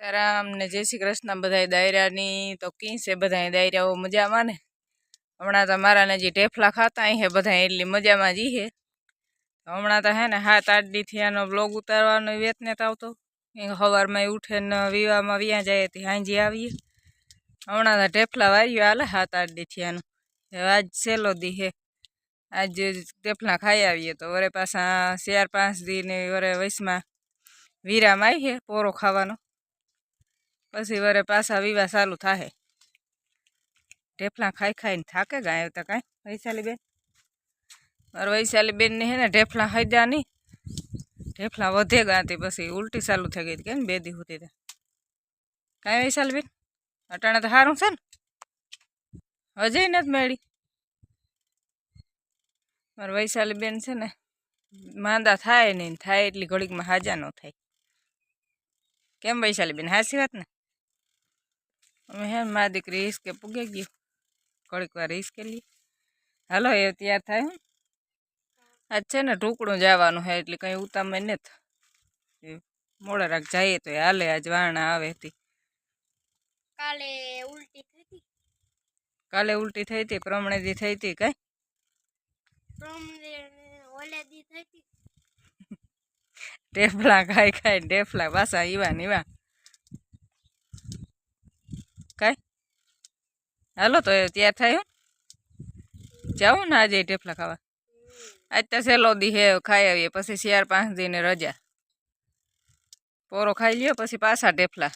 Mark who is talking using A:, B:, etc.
A: સીતારામ ને જય શ્રી કૃષ્ણ બધાય દાયરાની તો કી છે બધાય દાયરાઓ મજામાં ને હમણાં તો મારાને જે ઢેફલા ખાતા અહીં હે બધા એટલી મજામાં જ હે હમણાં તો હે ને 7-8 દીથી આનો બ્લોગ ઉતારવાનો વેત ને આવતો સવારમાં ઉઠે ને વિવામાં વ્યા જાય તે હાંજી આવીએ હમણાં તો ઢેફલા વાર્યું હાલે 7-8 દીથી આનું આજ છેલ્લો દી હે આજ ઢેફલા ખાઈ આવીએ તો વરે પાછા 4-5 દી ને વરે વૈસમાં વિરામ આવી છે પોરો ખાવાનો પછી વરે પાછા વિવાહ ચાલુ થાય ઢેફલા ખાઈ ખાઈને થાકે ગયા તો કાંઈ વૈશાલીબેન મારે વૈશાલીબેન ને હે ને ઢેફલા ખાઈ નહીં ઢેફલા વધે ગાતી પછી ઉલટી ચાલુ થઈ ગઈ કે ને 2 દી સુધી કાંઈ વૈશાલીબેન અટાણે તો સારું છે ને હજે નથી મેળી મારે વૈશાલીબેન છે ને માંદા થાય નહીં થાય એટલી ઘડીકમાં હાજા ન થાય કેમ વૈશાલીબેન હાચી વાત ને અમે હે મારી દીકરી હિસકે પૂગે ગયું ઘડીક વાર હિસકે લઈએ હાલો એ તૈયાર થાય હું આજ છે ને ટુકડું જવાનું હે એટલે કંઈ ઉતામે નથી મોડા રાખ જઈએ તો હાલે આજ વારણા આવે હતી કાલે ઉલટી થઈ હતી પ્રમણેથી થઈ હતી કઈ ઢેફલા ખાઈ ખાઈ ઢેફલા પાછા ઈવા નીવા કાંઈ હાલો તો તૈયાર થાય હું જાઉં ને આજે ઢેફલા ખાવા આજ તો સહેલો દી હે ખાઈ આવીએ પછી 4-5 દીને રજા પોરો ખાઈ લ્યો પછી પાછા ઢેફલા